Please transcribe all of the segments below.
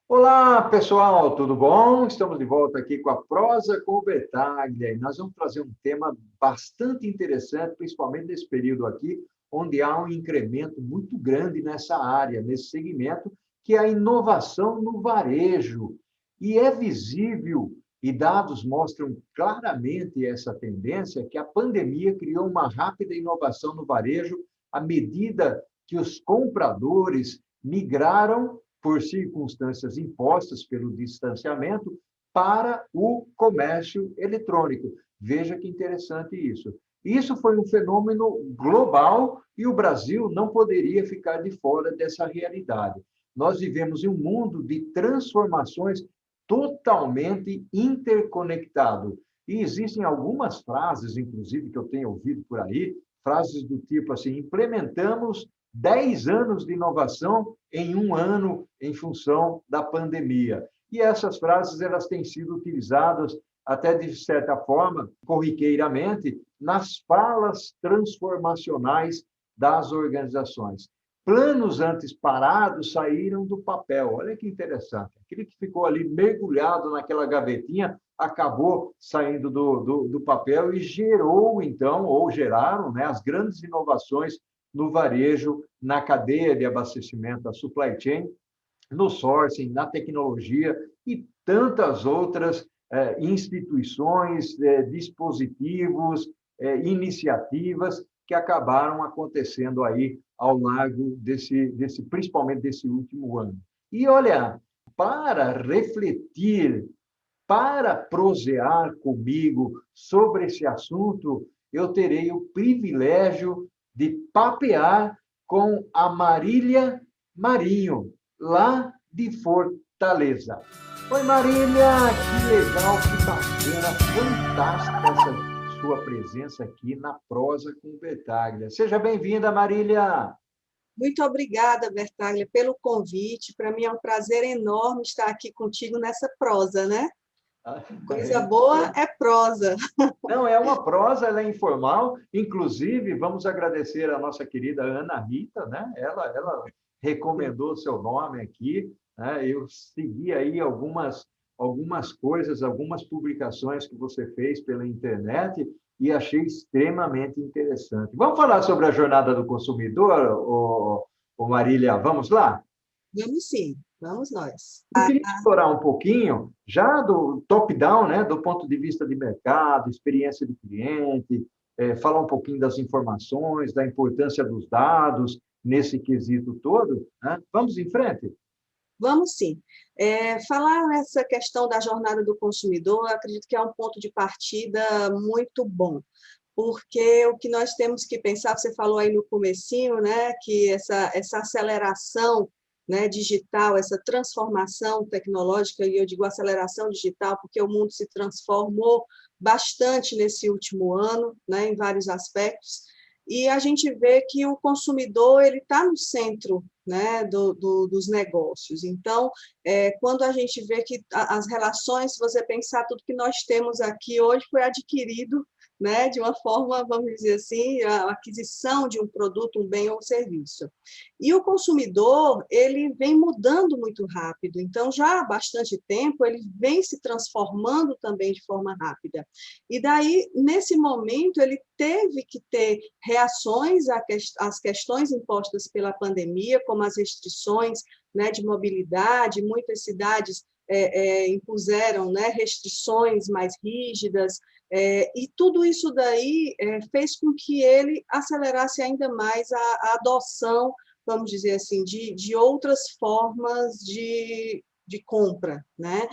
Olá, pessoal, tudo bom? Estamos de volta aqui com a Prosa com o Betaglia e nós vamos trazer um tema bastante interessante, principalmente nesse período aqui, onde há um incremento muito grande nessa área, nesse segmento, que é a inovação no varejo. E é visível, e dados mostram claramente essa tendência, que a pandemia criou uma rápida inovação no varejo à medida que os compradores migraram por circunstâncias impostas pelo distanciamento, para o comércio eletrônico. Veja que interessante isso. Isso foi um fenômeno global e o Brasil não poderia ficar de fora dessa realidade. Nós vivemos em um mundo de transformações totalmente interconectado. E existem algumas frases, inclusive, que eu tenho ouvido por aí, frases do tipo assim: implementamos 10 anos de inovação em um ano em função da pandemia. E essas frases elas têm sido utilizadas até de certa forma, corriqueiramente, nas falas transformacionais das organizações. Planos antes parados saíram do papel. Olha que interessante. Aquele que ficou ali mergulhado naquela gavetinha acabou saindo do papel e gerou, então, ou geraram, né, as grandes inovações no varejo, na cadeia de abastecimento, a supply chain, no sourcing, na tecnologia e tantas outras instituições, dispositivos, iniciativas que acabaram acontecendo aí ao largo principalmente desse último ano. E olha, para refletir, para prosear comigo sobre esse assunto, eu terei o privilégio de papear com a Marília Marinho, lá de Fortaleza. Oi, Marília, que legal, que bacana, fantástica essa sua presença aqui na Prosa com o Betaglia. Seja bem-vinda, Marília. Muito obrigada, Bertaglia, pelo convite. Para mim é um prazer enorme estar aqui contigo nessa prosa, né? Coisa boa é prosa. Não, é uma prosa, ela é informal. Inclusive, vamos agradecer a nossa querida Ana Rita, né? Ela recomendou o seu nome aqui, né? Eu segui aí algumas coisas, algumas publicações que você fez pela internet e achei extremamente interessante. Vamos falar sobre a jornada do consumidor, Marília? Vamos lá? Vamos sim, vamos nós. Eu queria explorar um pouquinho, já do top-down, né, do ponto de vista de mercado, experiência de cliente, falar um pouquinho das informações, da importância dos dados nesse quesito todo. Né? Vamos em frente? Vamos sim. Falar nessa questão da jornada do consumidor, acredito que é um ponto de partida muito bom, porque o que nós temos que pensar, você falou aí no comecinho, né, que essa aceleração, né, digital, essa transformação tecnológica, e eu digo aceleração digital porque o mundo se transformou bastante nesse último ano, né, em vários aspectos, e a gente vê que o consumidor ele está no centro, né, dos negócios. Então, quando a gente vê que as relações, se você pensar, tudo que nós temos aqui hoje foi adquirido, né, de uma forma, vamos dizer assim, a aquisição de um produto, um bem ou serviço. E o consumidor, ele vem mudando muito rápido, então já há bastante tempo ele vem se transformando também de forma rápida. E daí, nesse momento, ele teve que ter reações às questões impostas pela pandemia, como as restrições, né, de mobilidade, muitas cidades impuseram, né, restrições mais rígidas, e tudo isso daí fez com que ele acelerasse ainda mais a adoção, vamos dizer assim, de outras formas de compra, né?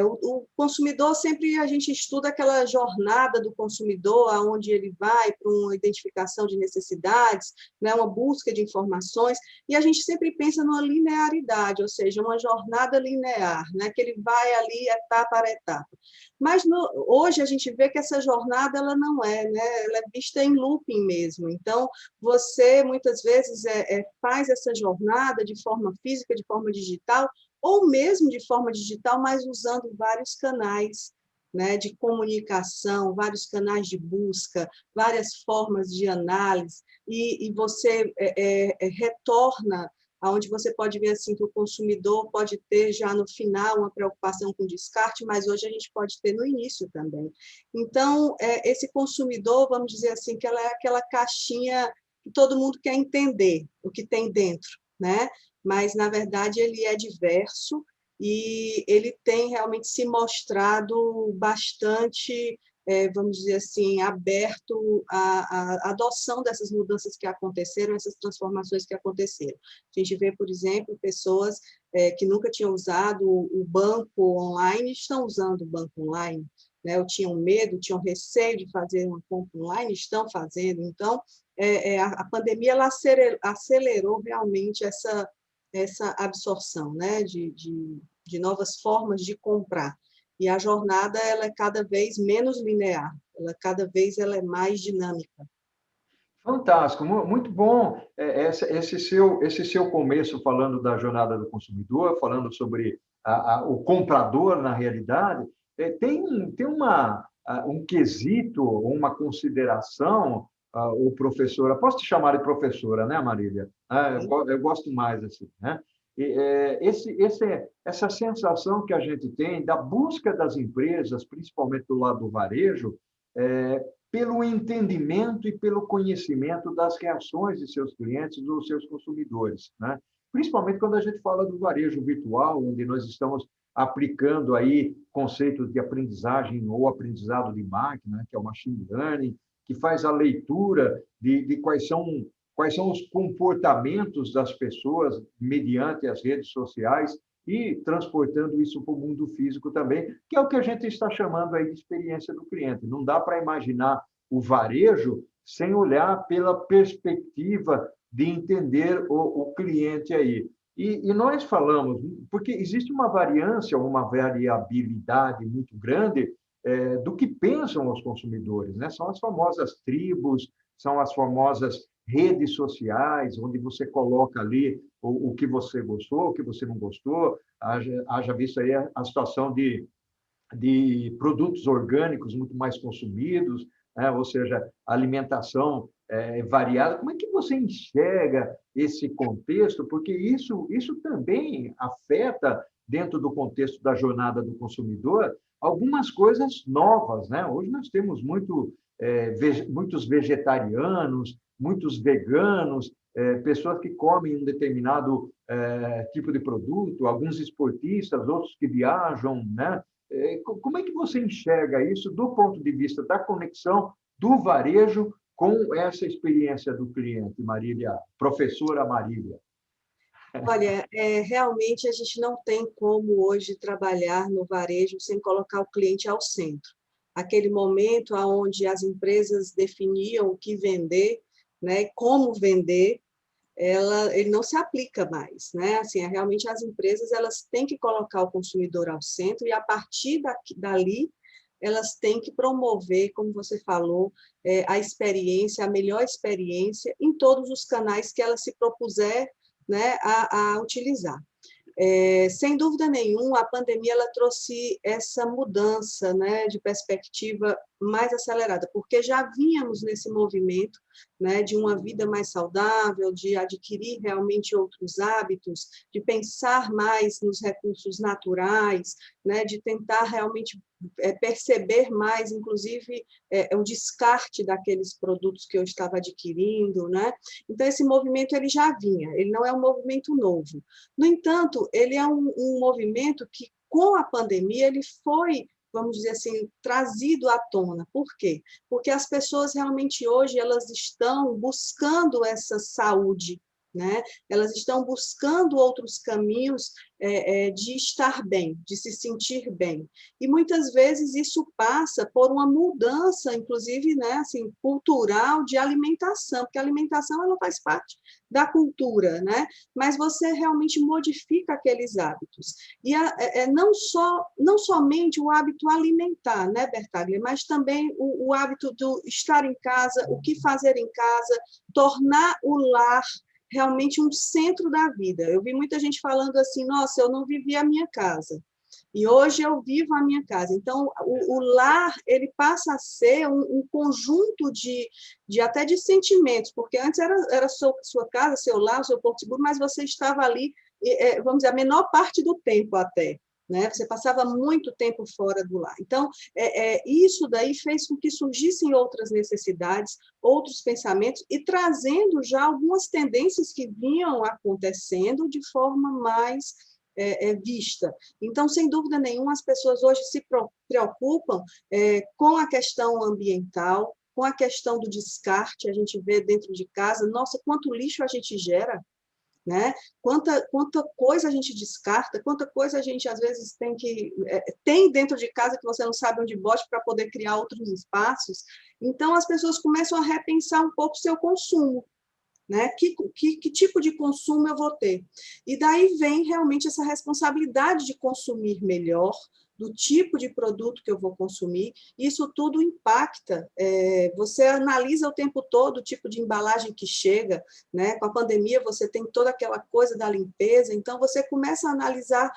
O consumidor, sempre a gente estuda aquela jornada do consumidor, aonde ele vai para uma identificação de necessidades, né, uma busca de informações, e a gente sempre pensa numa linearidade, ou seja, uma jornada linear, né, que ele vai ali etapa a etapa. Mas hoje a gente vê que essa jornada ela não é, né, ela é vista em looping mesmo. Então, você muitas vezes faz essa jornada de forma física, de forma digital, ou mesmo de forma digital, mas usando vários canais, né, de comunicação, vários canais de busca, várias formas de análise, e você retorna onde você pode ver assim que o consumidor pode ter já no final uma preocupação com descarte, mas hoje a gente pode ter no início também. Então, esse consumidor, vamos dizer assim, que ela é aquela caixinha que todo mundo quer entender o que tem dentro, né? Mas, na verdade, ele é diverso e ele tem realmente se mostrado bastante, vamos dizer assim, aberto à adoção dessas mudanças que aconteceram, essas transformações que aconteceram. A gente vê, por exemplo, pessoas que nunca tinham usado o banco online, estão usando o banco online, né? Ou tinham medo, tinham receio de fazer uma compra online, estão fazendo. Então, a pandemia ela acelerou realmente essa absorção, né? de novas formas de comprar. E a jornada ela é cada vez menos linear, cada vez ela é mais dinâmica. Fantástico, muito bom esse seu começo falando da jornada do consumidor, falando sobre o comprador na realidade. Tem um quesito, uma consideração, o professora, posso te chamar de professora, né, Marília? Eu gosto mais assim, né? Essa sensação que a gente tem da busca das empresas, principalmente do lado do varejo, pelo entendimento e pelo conhecimento das reações de seus clientes, dos seus consumidores, né? Principalmente quando a gente fala do varejo virtual, onde nós estamos aplicando aí conceitos de aprendizagem ou aprendizado de máquina, que é o machine learning, que faz a leitura de quais são os comportamentos das pessoas mediante as redes sociais e transportando isso para o mundo físico também, que é o que a gente está chamando aí de experiência do cliente. Não dá para imaginar o varejo sem olhar pela perspectiva de entender o cliente aí. E nós falamos, porque existe uma variância, uma variabilidade muito grande do que pensam os consumidores, né? São as famosas tribos, são as famosas redes sociais, onde você coloca ali o que você gostou, o que você não gostou. Haja visto aí a situação de produtos orgânicos muito mais consumidos, né? Ou seja, alimentação variada. Como é que você enxerga esse contexto? Porque isso também afeta, dentro do contexto da jornada do consumidor, algumas coisas novas, né? Hoje nós temos muitos vegetarianos, muitos veganos, pessoas que comem um determinado tipo de produto, alguns esportistas, outros que viajam, né? Como é que você enxerga isso do ponto de vista da conexão do varejo com essa experiência do cliente, Marília, professora Marília? Olha, realmente a gente não tem como hoje trabalhar no varejo sem colocar o cliente ao centro. Aquele momento onde as empresas definiam o que vender, né, como vender, ele não se aplica mais, né? Assim, realmente as empresas elas têm que colocar o consumidor ao centro e a partir dali elas têm que promover, como você falou, a experiência, a melhor experiência em todos os canais que ela se propuser, né, a utilizar. Sem dúvida nenhuma, a pandemia ela trouxe essa mudança, né, de perspectiva mais acelerada, porque já vínhamos nesse movimento, né, de uma vida mais saudável, de adquirir realmente outros hábitos, de pensar mais nos recursos naturais, né, de tentar realmente perceber mais, inclusive, o descarte daqueles produtos que eu estava adquirindo, né? Então, esse movimento ele já vinha, ele não é um movimento novo. No entanto, ele é um movimento que, com a pandemia, ele foi, vamos dizer assim, trazido à tona. Por quê? Porque as pessoas realmente hoje elas estão buscando essa saúde, né? Elas estão buscando outros caminhos de estar bem, de se sentir bem. E muitas vezes isso passa por uma mudança, inclusive, né, assim, cultural de alimentação, porque a alimentação ela faz parte da cultura, né? Mas você realmente modifica aqueles hábitos. E não somente o hábito alimentar, né, Bertaglia, mas também o hábito do estar em casa, o que fazer em casa, tornar o lar realmente um centro da vida. Eu vi muita gente falando assim, nossa, eu não vivi a minha casa. E hoje eu vivo a minha casa. Então, o lar, ele passa a ser um conjunto até de sentimentos, porque antes era sua casa, seu lar, seu porto seguro, mas você estava ali, vamos dizer, a menor parte do tempo até. Né? Você passava muito tempo fora do lar. Então, isso daí fez com que surgissem outras necessidades, outros pensamentos, e trazendo já algumas tendências que vinham acontecendo de forma mais vista. Então, sem dúvida nenhuma, as pessoas hoje se preocupam com a questão ambiental, com a questão do descarte. A gente vê dentro de casa, nossa, quanto lixo a gente gera, né? Quanta coisa a gente descarta, quanta coisa a gente, às vezes, tem dentro de casa que você não sabe onde bote para poder criar outros espaços. Então, as pessoas começam a repensar um pouco o seu consumo. Né? Que tipo de consumo eu vou ter? E daí vem realmente essa responsabilidade de consumir melhor, do tipo de produto que eu vou consumir. Isso tudo impacta. Você analisa o tempo todo o tipo de embalagem que chega, né? Com a pandemia você tem toda aquela coisa da limpeza, então você começa a analisar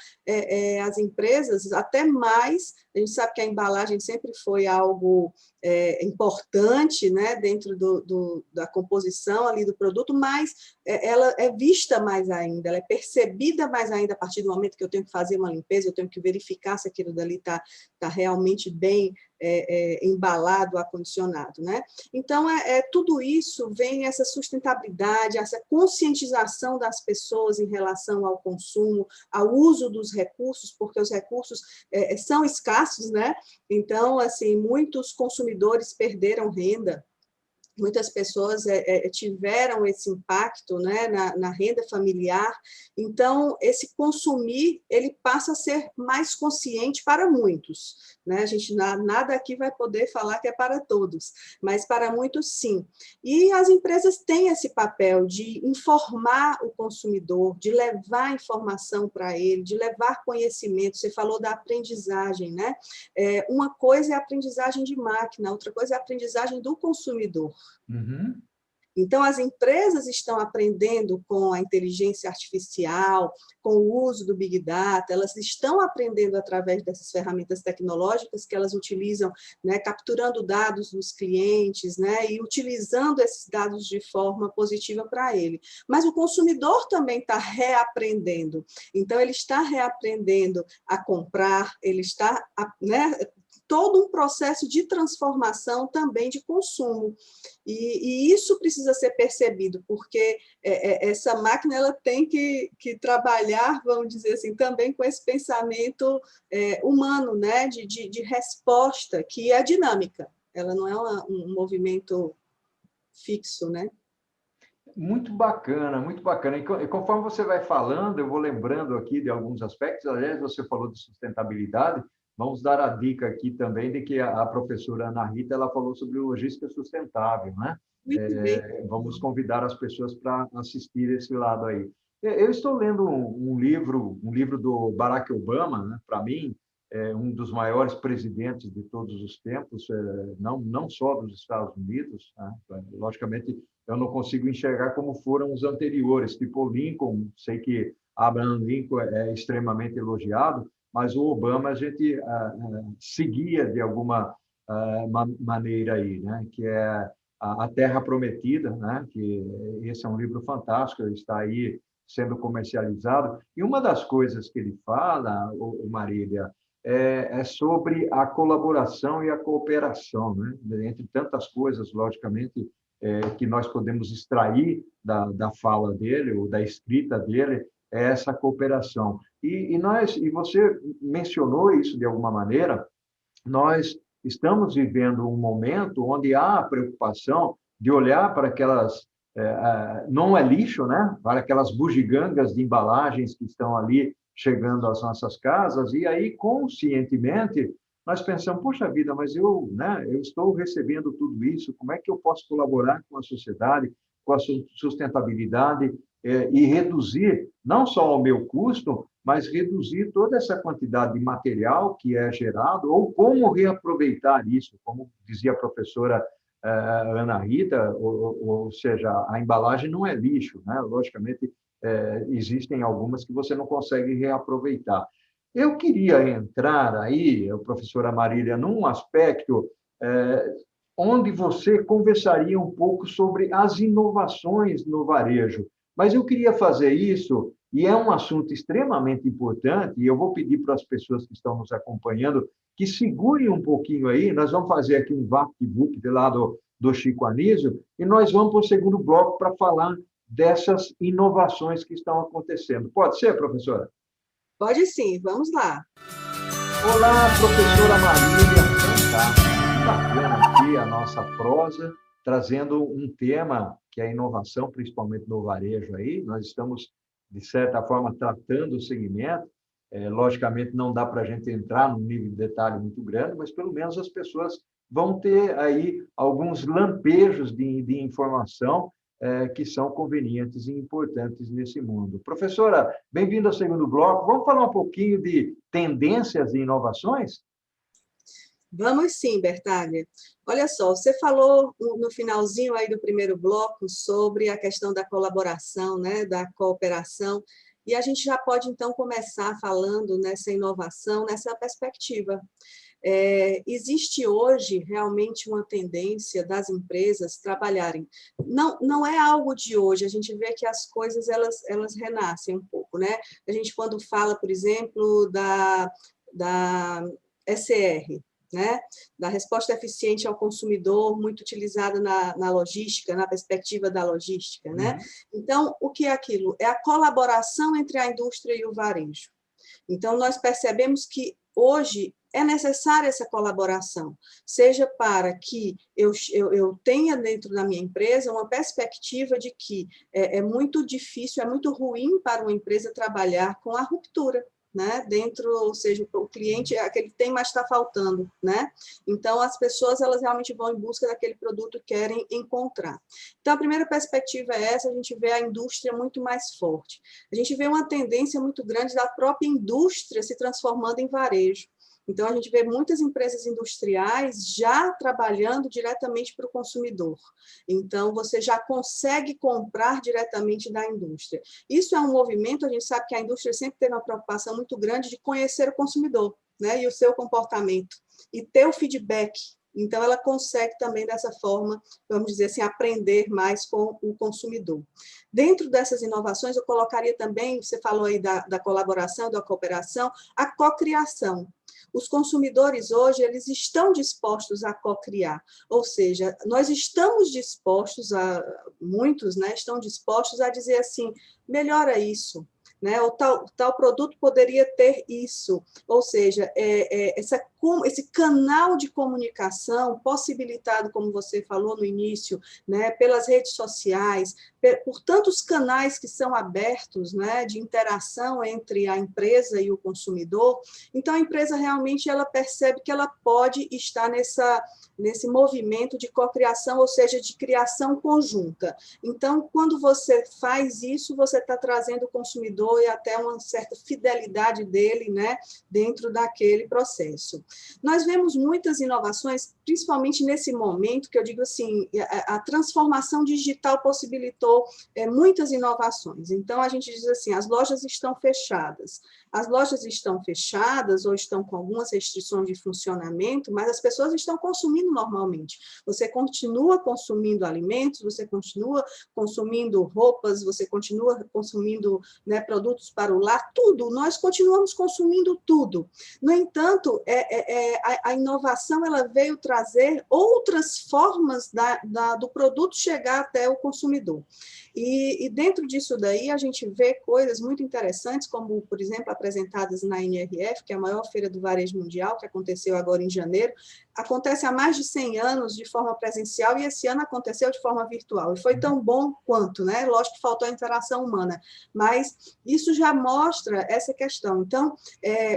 as empresas até mais. A gente sabe que a embalagem sempre foi algo importante, né? Dentro da composição ali do produto, mas ela é vista mais ainda, ela é percebida mais ainda a partir do momento que eu tenho que fazer uma limpeza, eu tenho que verificar se aquilo dali está realmente bem embalado, acondicionado, né? Então, tudo isso vem essa sustentabilidade, essa conscientização das pessoas em relação ao consumo, ao uso dos recursos, porque os recursos são escassos, né? Então, assim, muitos consumidores perderam renda, muitas pessoas tiveram esse impacto, né, na renda familiar. Então, esse consumir, ele passa a ser mais consciente para muitos. Né? A gente nada aqui vai poder falar que é para todos, mas para muitos, sim. E as empresas têm esse papel de informar o consumidor, de levar informação para ele, de levar conhecimento. Você falou da aprendizagem, né? Uma coisa é a aprendizagem de máquina, outra coisa é a aprendizagem do consumidor. Uhum. Então, as empresas estão aprendendo com a inteligência artificial, com o uso do Big Data, elas estão aprendendo através dessas ferramentas tecnológicas que elas utilizam, né, capturando dados dos clientes, né, e utilizando esses dados de forma positiva para ele. Mas o consumidor também está reaprendendo. Então, ele está reaprendendo a comprar, ele está, né, todo um processo de transformação também de consumo. E isso precisa ser percebido, porque essa máquina ela tem que trabalhar, vamos dizer assim, também com esse pensamento humano, né? de resposta, que é dinâmica. Ela não é um movimento fixo, né? Muito bacana, muito bacana. E conforme você vai falando, eu vou lembrando aqui de alguns aspectos. Aliás, você falou de sustentabilidade. Vamos dar a dica aqui também de que a professora Ana Rita ela falou sobre logística sustentável, né? Muito bem. Vamos convidar as pessoas para assistir esse lado aí. Eu estou lendo um livro do Barack Obama, né? Para mim, um dos maiores presidentes de todos os tempos, não só dos Estados Unidos, né? Logicamente, eu não consigo enxergar como foram os anteriores, tipo Lincoln, sei que Abraham Lincoln é extremamente elogiado, mas o Obama a gente seguia de alguma maneira aí, né? Que é a Terra Prometida, né? Que esse é um livro fantástico, ele está aí sendo comercializado. E uma das coisas que ele fala, o Marília, é sobre a colaboração e a cooperação, né? Entre tantas coisas, logicamente, que nós podemos extrair da fala dele ou da escrita dele, é essa cooperação. E você mencionou isso de alguma maneira, nós estamos vivendo um momento onde há a preocupação de olhar para aquelas, não é lixo, né? Para aquelas bugigangas de embalagens que estão ali chegando às nossas casas, e aí, conscientemente, nós pensamos, poxa vida, mas eu estou recebendo tudo isso, como é que eu posso colaborar com a sociedade, com a sustentabilidade, e reduzir não só o meu custo, mas reduzir toda essa quantidade de material que é gerado, ou como reaproveitar isso, como dizia a professora Ana Rita, ou seja, a embalagem não é lixo, né? Logicamente, existem algumas que você não consegue reaproveitar. Eu queria entrar aí, professora Marília, num aspecto onde você conversaria um pouco sobre as inovações no varejo. Mas eu queria fazer isso, e é um assunto extremamente importante, e eu vou pedir para as pessoas que estão nos acompanhando que segurem um pouquinho aí, nós vamos fazer aqui um VaptVup do lado do Chico Anísio, e nós vamos para o segundo bloco para falar dessas inovações que estão acontecendo. Pode ser, professora? Pode sim, vamos lá. Olá, professora Marília, fantástico, que bacana aqui a nossa prosa, trazendo um tema que é a inovação, principalmente no varejo aí. Nós estamos, de certa forma, tratando o segmento. Logicamente, não dá para a gente entrar num nível de detalhe muito grande, mas pelo menos as pessoas vão ter aí alguns lampejos de informação que são convenientes e importantes nesse mundo. Professora, bem-vinda ao segundo bloco. Vamos falar um pouquinho de tendências e inovações? Vamos sim, Bertaglia. Olha só, você falou no finalzinho aí do primeiro bloco sobre a questão da colaboração, né, da cooperação, e a gente já pode, então, começar falando nessa inovação, nessa perspectiva. Existe hoje realmente uma tendência das empresas trabalharem. Não é algo de hoje, a gente vê que as coisas elas renascem um pouco, né? A gente, quando fala, por exemplo, da SR, né? Da resposta eficiente ao consumidor, muito utilizada na logística, na perspectiva da logística, né? Então, o que é aquilo? É a colaboração entre a indústria e o varejo. Então, nós percebemos que hoje é necessária essa colaboração, seja para que eu tenha dentro da minha empresa uma perspectiva de que é muito difícil, é muito ruim para uma empresa trabalhar com a ruptura, né? Dentro, ou seja, o cliente é aquele que tem, mas está faltando, né? Então, as pessoas, elas realmente vão em busca daquele produto que querem encontrar. Então, a primeira perspectiva é essa, a gente vê a indústria muito mais forte. A gente vê uma tendência muito grande da própria indústria se transformando em varejo. Então, a gente vê muitas empresas industriais já trabalhando diretamente para o consumidor. Então, você já consegue comprar diretamente da indústria. Isso é um movimento, a gente sabe que a indústria sempre teve uma preocupação muito grande de conhecer o consumidor, né, e o seu comportamento, e ter o feedback. Então, ela consegue também, dessa forma, vamos dizer assim, aprender mais com o consumidor. Dentro dessas inovações, eu colocaria também, você falou aí da colaboração, da cooperação, a cocriação. Os consumidores hoje, eles estão dispostos a cocriar, ou seja, nós estamos dispostos muitos, né, estão dispostos a dizer assim, melhora isso, né? O tal produto poderia ter isso, ou seja, esse canal de comunicação possibilitado, como você falou no início, né, pelas redes sociais, por tantos canais que são abertos, né, de interação entre a empresa e o consumidor. Então, a empresa realmente ela percebe que ela pode estar nesse movimento de cocriação, ou seja, de criação conjunta. Então, quando você faz isso, você está trazendo o consumidor e até uma certa fidelidade dele, né, dentro daquele processo. Nós vemos muitas inovações, principalmente nesse momento, que eu digo assim, a transformação digital possibilitou muitas inovações. Então, a gente diz assim, as lojas estão fechadas. As lojas estão fechadas ou estão com algumas restrições de funcionamento, mas as pessoas estão consumindo normalmente. Você continua consumindo alimentos, você continua consumindo roupas, você continua consumindo, né, produtos para o lar, tudo. Nós continuamos consumindo tudo. No entanto, a inovação ela veio trazer outras formas do produto chegar até o consumidor. E dentro disso daí, a gente vê coisas muito interessantes, como, por exemplo, apresentadas na NRF, que é a maior feira do varejo mundial, que aconteceu agora em janeiro. Acontece há mais de 100 anos de forma presencial e esse ano aconteceu de forma virtual. E foi tão bom quanto, né? Lógico que faltou a interação humana, mas isso já mostra essa questão. Então,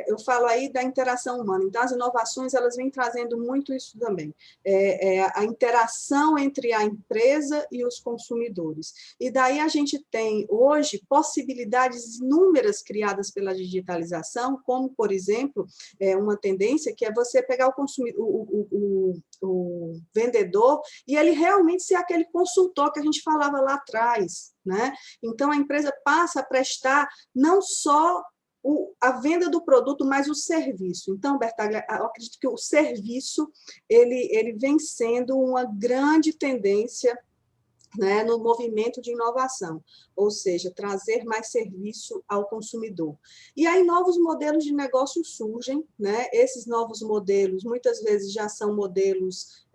eu falo aí da interação humana. Então, as inovações, elas vêm trazendo muito isso também. A interação entre a empresa e os consumidores. E daí a gente tem, hoje, possibilidades inúmeras criadas pela digitalização, como, por exemplo, uma tendência que é você pegar o consumidor, o vendedor, e ele realmente ser aquele consultor que a gente falava lá atrás, né? Então, a empresa passa a prestar não só a venda do produto mais o serviço. Então, Bertaglia, eu acredito que o serviço ele vem sendo uma grande tendência, né, no movimento de inovação, ou seja, trazer mais serviço ao consumidor. E aí novos modelos de negócio surgem, né? Esses novos modelos muitas vezes já são modelos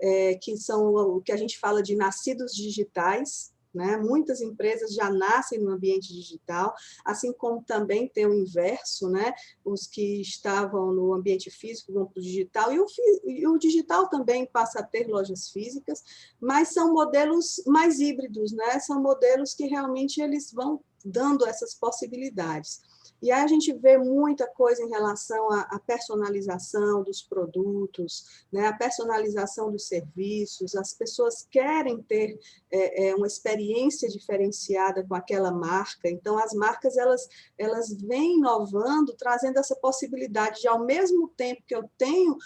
que são o que a gente fala de nascidos digitais, né? Muitas empresas já nascem no ambiente digital, assim como também tem o inverso, né? Os que estavam no ambiente físico vão para o digital, e o digital também passa a ter lojas físicas, mas são modelos mais híbridos, né? São modelos que realmente eles vão dando essas possibilidades. E aí a gente vê muita coisa em relação à personalização dos produtos, né? A personalização dos serviços, as pessoas querem ter uma experiência diferenciada com aquela marca, então as marcas elas vêm inovando, trazendo essa possibilidade de, ao mesmo tempo que eu tenho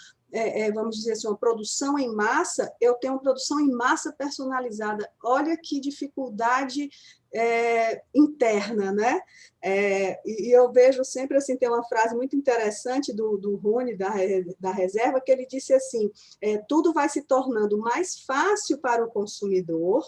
vamos dizer assim, uma produção em massa, eu tenho uma produção em massa personalizada. Olha que dificuldade interna, né? E eu vejo sempre assim, tem uma frase muito interessante do Rony, da Reserva, que ele disse assim, tudo vai se tornando mais fácil para o consumidor,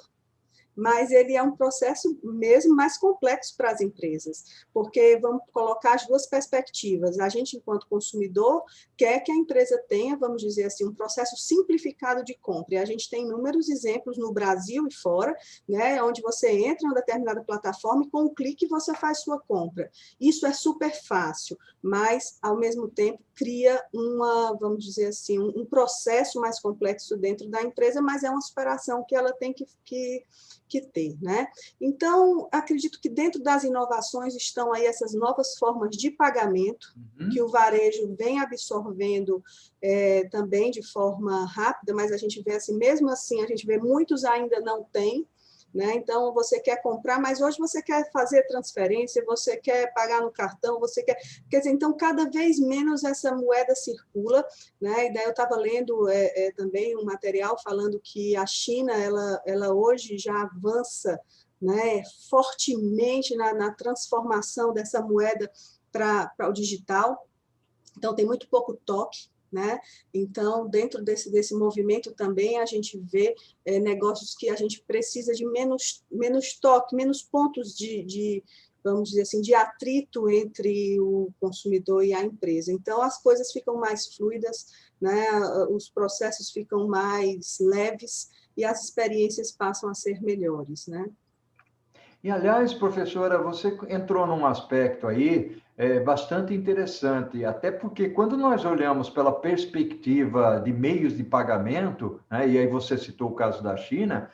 mas ele é um processo mesmo mais complexo para as empresas, porque vamos colocar as duas perspectivas. A gente, enquanto consumidor, quer que a empresa tenha, vamos dizer assim, um processo simplificado de compra, e a gente tem inúmeros exemplos no Brasil e fora, né, onde você entra em uma determinada plataforma e com um clique você faz sua compra. Isso é super fácil, mas, ao mesmo tempo, cria vamos dizer assim, um processo mais complexo dentro da empresa, mas é uma superação que ela tem que ter, né? Então, acredito que dentro das inovações estão aí essas novas formas de pagamento, que o varejo vem absorvendo também de forma rápida, mas a gente vê assim, mesmo assim, a gente vê muitos ainda não têm, né? Então, você quer comprar, mas hoje você quer fazer transferência, você quer pagar no cartão, você quer dizer, então, cada vez menos essa moeda circula, né? E daí eu estava lendo também um material falando que a China, ela hoje já avança, né, fortemente na transformação dessa moeda para o digital, então tem muito pouco toque, né? Então, dentro desse movimento também a gente vê negócios que a gente precisa de menos toque, menos pontos vamos dizer assim, de atrito entre o consumidor e a empresa. Então, as coisas ficam mais fluidas, né? Os processos ficam mais leves e as experiências passam a ser melhores, né? E, aliás, professora, você entrou num aspecto aí bastante interessante, até porque quando nós olhamos pela perspectiva de meios de pagamento, né, e aí você citou o caso da China,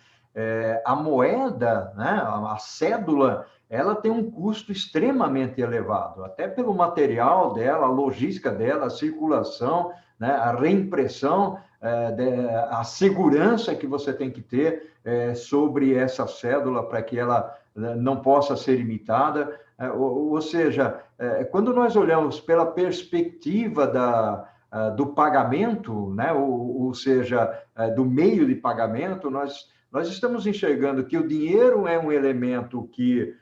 a moeda, né, a cédula, ela tem um custo extremamente elevado, até pelo material dela, a logística dela, a circulação, né, a reimpressão, a segurança que você tem que ter sobre essa cédula para que ela não possa ser imitada, ou seja, quando nós olhamos pela perspectiva do pagamento, né, ou seja, do meio de pagamento, nós estamos enxergando que o dinheiro é um elemento que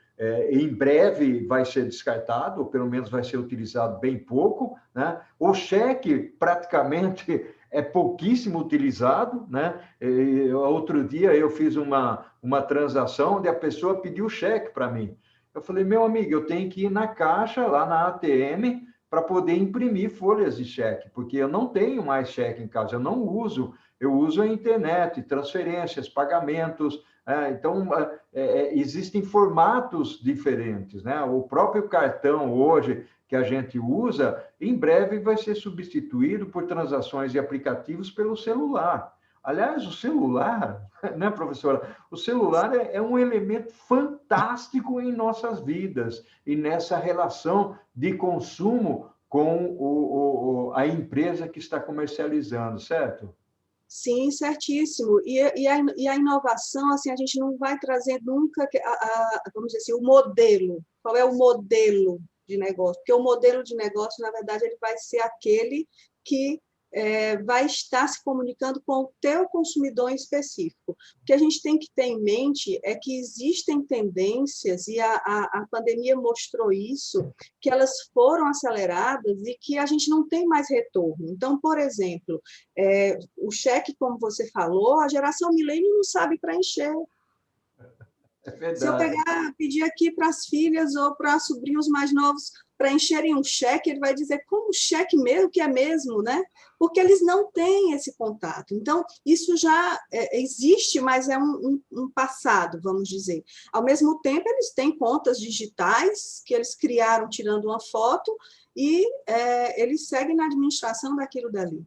em breve vai ser descartado, ou pelo menos vai ser utilizado bem pouco, né? O cheque praticamente é pouquíssimo utilizado, né? Outro dia eu fiz uma transação onde a pessoa pediu cheque para mim. Eu falei, meu amigo, eu tenho que ir na caixa, lá na ATM, para poder imprimir folhas de cheque, porque eu não tenho mais cheque em casa, eu uso a internet, transferências, pagamentos, então existem formatos diferentes, né? O próprio cartão hoje que a gente usa, em breve vai ser substituído por transações e aplicativos pelo celular. Aliás, o celular, né, professora? O celular é um elemento fantástico em nossas vidas e nessa relação de consumo com a empresa que está comercializando, certo? Sim, certíssimo. E a inovação, assim, a gente não vai trazer nunca, vamos dizer assim, o modelo. Qual é o modelo de negócio? Porque o modelo de negócio, na verdade, ele vai ser aquele que vai estar se comunicando com o teu consumidor em específico. O que a gente tem que ter em mente é que existem tendências, e a pandemia mostrou isso, que elas foram aceleradas e que a gente não tem mais retorno. Então, por exemplo, o cheque, como você falou, a geração milênio não sabe preencher. É verdade. Se eu pedir aqui para as filhas ou para sobrinhos mais novos para encherem um cheque, ele vai dizer como cheque mesmo, que é mesmo, né? Porque eles não têm esse contato. Então, isso já existe, mas é um passado, vamos dizer. Ao mesmo tempo, eles têm contas digitais que eles criaram tirando uma foto e eles seguem na administração daquilo dali.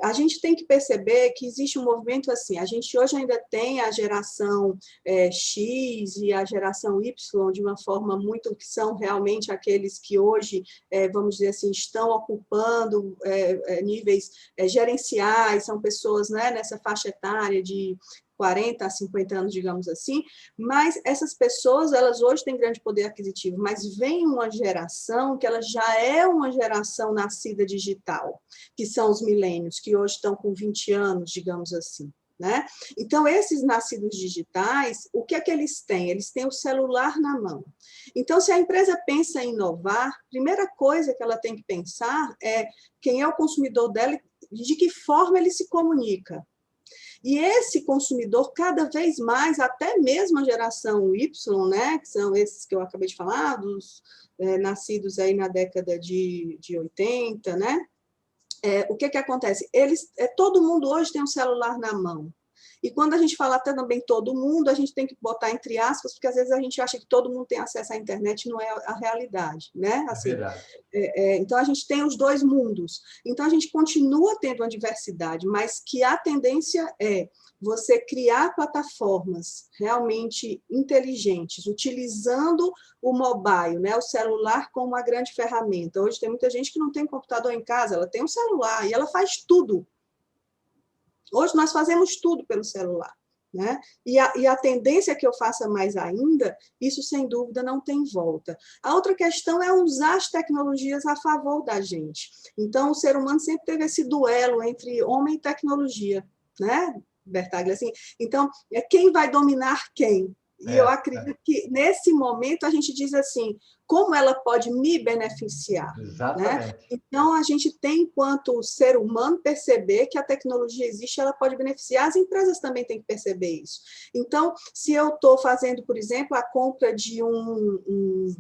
A gente tem que perceber que existe um movimento assim, a gente hoje ainda tem a geração X e a geração Y de uma forma muito, que são realmente aqueles que hoje, vamos dizer assim, estão ocupando níveis gerenciais, são pessoas, né, nessa faixa etária de 40 a 50 anos, digamos assim, mas essas pessoas, elas hoje têm grande poder aquisitivo, mas vem uma geração que ela já é uma geração nascida digital, que são os milênios, que hoje estão com 20 anos, digamos assim, né? Então, esses nascidos digitais, o que é que eles têm? Eles têm o celular na mão. Então, se a empresa pensa em inovar, a primeira coisa que ela tem que pensar é quem é o consumidor dela, de que forma ele se comunica. E esse consumidor, cada vez mais, até mesmo a geração Y, né, que são esses que eu acabei de falar, dos nascidos aí na década de 80, né? O que acontece? Todo mundo hoje tem um celular na mão. E quando a gente fala até também todo mundo, a gente tem que botar entre aspas, porque às vezes a gente acha que todo mundo tem acesso à internet, não é a realidade, né? Assim, verdade. Então, a gente tem os dois mundos. Então, a gente continua tendo uma diversidade, mas que a tendência é você criar plataformas realmente inteligentes, utilizando o mobile, né, o celular como uma grande ferramenta. Hoje tem muita gente que não tem computador em casa, ela tem um celular e ela faz tudo. Hoje nós fazemos tudo pelo celular, né? E a tendência é que eu faça mais ainda, isso sem dúvida não tem volta. A outra questão é usar as tecnologias a favor da gente. Então, o ser humano sempre teve esse duelo entre homem e tecnologia, né, Bertaglia? Assim, então, quem vai dominar quem? E eu acredito que, nesse momento, a gente diz assim, como ela pode me beneficiar? Exatamente. Né? Então, a gente tem, enquanto ser humano, perceber que a tecnologia existe, ela pode beneficiar, as empresas também têm que perceber isso. Então, se eu estou fazendo, por exemplo, a compra de um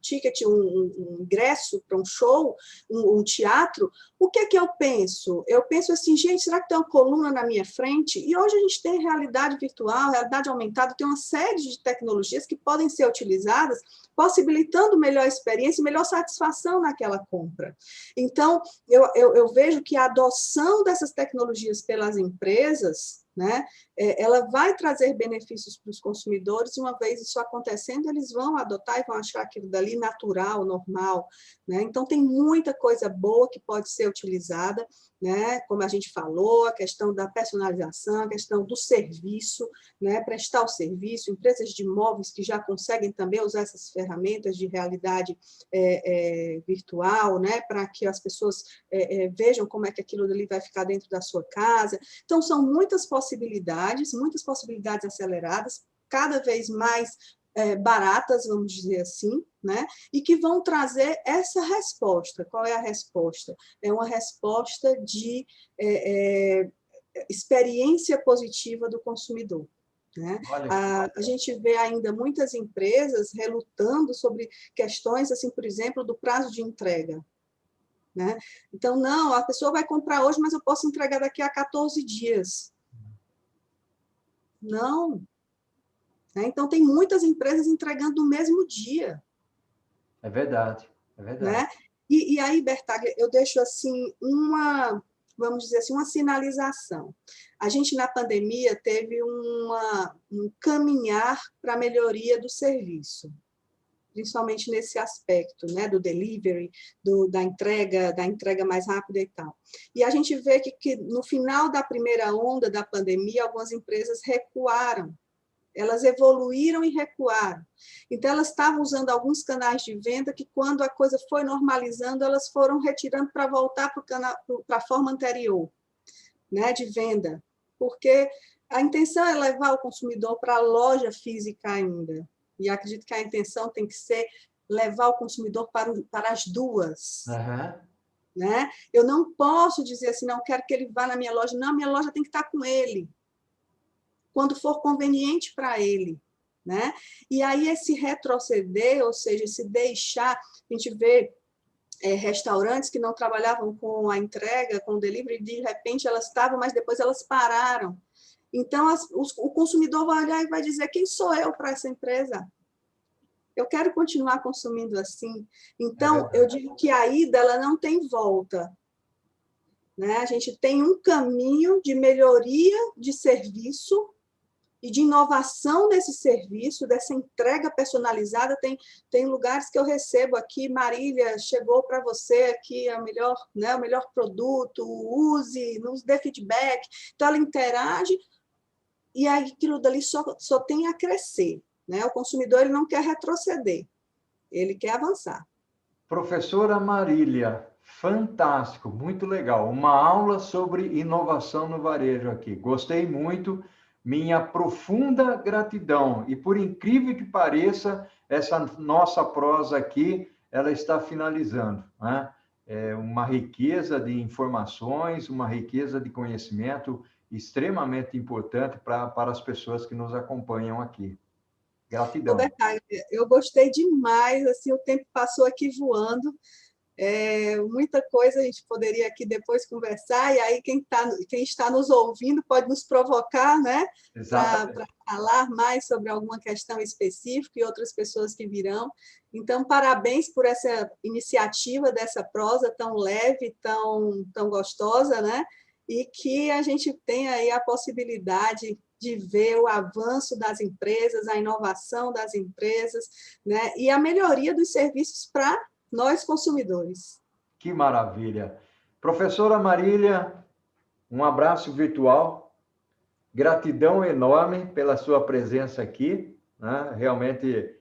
ticket, um ingresso para um show, um teatro, o que é que eu penso? Eu penso assim, gente, será que tem uma coluna na minha frente? E hoje a gente tem realidade virtual, realidade aumentada, tem uma série de tecnologias que podem ser utilizadas, possibilitando melhor experiência, melhor satisfação naquela compra. Então, eu vejo que a adoção dessas tecnologias pelas empresas, né, ela vai trazer benefícios para os consumidores, e uma vez isso acontecendo, eles vão adotar e vão achar aquilo dali natural, normal, né? Então, tem muita coisa boa que pode ser utilizada, né? Como a gente falou, a questão da personalização, a questão do serviço, né? Prestar o serviço, empresas de imóveis que já conseguem também usar essas ferramentas de realidade virtual, né? Para que as pessoas vejam como é que aquilo ali vai ficar dentro da sua casa. Então, são muitas possibilidades aceleradas, cada vez mais baratas, vamos dizer assim, né? E que vão trazer essa resposta. Qual é a resposta? É uma resposta de experiência positiva do consumidor. Né? A gente vê ainda muitas empresas relutando sobre questões, assim, por exemplo, do prazo de entrega. Né? Então, não, a pessoa vai comprar hoje, mas eu posso entregar daqui a 14 dias. Não. Então, tem muitas empresas entregando no mesmo dia. É verdade, é verdade. Né? E aí, Bertaglia, eu deixo assim vamos dizer assim, uma sinalização. A gente, na pandemia, teve um caminhar para a melhoria do serviço, principalmente nesse aspecto, né, do delivery, da entrega mais rápida e tal. E a gente vê que no final da primeira onda da pandemia, algumas empresas recuaram elas evoluíram e recuaram. Então, elas estavam usando alguns canais de venda que, quando a coisa foi normalizando, elas foram retirando para voltar para a forma anterior, né, de venda, porque a intenção é levar o consumidor para a loja física ainda, e acredito que a intenção tem que ser levar o consumidor para as duas. Uhum. Né? Eu não posso dizer assim, não quero que ele vá na minha loja, não, minha loja tem que estar com ele, quando for conveniente para ele. Né? E aí esse retroceder, ou seja, esse deixar, a gente vê restaurantes que não trabalhavam com a entrega, com o delivery, de repente elas estavam, mas depois elas pararam. Então, o consumidor vai olhar e vai dizer, quem sou eu para essa empresa? Eu quero continuar consumindo assim. Então, eu digo que a ida ela não tem volta. Né? A gente tem um caminho de melhoria de serviço e de inovação desse serviço, dessa entrega personalizada. Tem lugares que eu recebo aqui, Marília, chegou para você aqui o melhor produto, use, nos dê feedback. Então, ela interage e aí aquilo dali só tem a crescer. Né? O consumidor ele não quer retroceder, ele quer avançar. Professora Marília, fantástico, muito legal. Uma aula sobre inovação no varejo aqui. Gostei muito. Minha profunda gratidão. E por incrível que pareça, essa nossa prosa aqui, ela está finalizando, né? É uma riqueza de informações, uma riqueza de conhecimento extremamente importante para as pessoas que nos acompanham aqui. Gratidão. Roberta, eu gostei demais, assim, o tempo passou aqui voando. Muita coisa a gente poderia aqui depois conversar, e aí quem está nos ouvindo pode nos provocar, né, para falar mais sobre alguma questão específica e outras pessoas que virão. Então, parabéns por essa iniciativa dessa prosa tão leve, tão gostosa, né, e que a gente tenha aí a possibilidade de ver o avanço das empresas, a inovação das empresas, né, e a melhoria dos serviços para nós, consumidores. Que maravilha. Professora Marília, um abraço virtual. Gratidão enorme pela sua presença aqui. Né? Realmente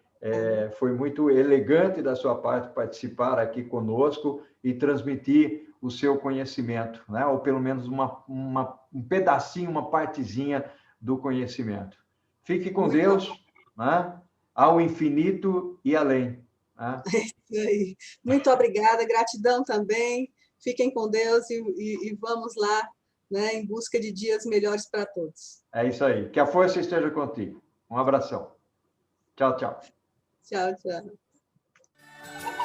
foi muito elegante da sua parte participar aqui conosco e transmitir o seu conhecimento, né? Ou pelo menos um pedacinho, uma partezinha do conhecimento. Fique com Deus, né? Ao infinito e além. É isso aí. Muito obrigada, gratidão também. Fiquem com Deus e vamos lá, né, em busca de dias melhores para todos. É isso aí. Que a força esteja contigo. Um abração. Tchau, tchau. Tchau, tchau.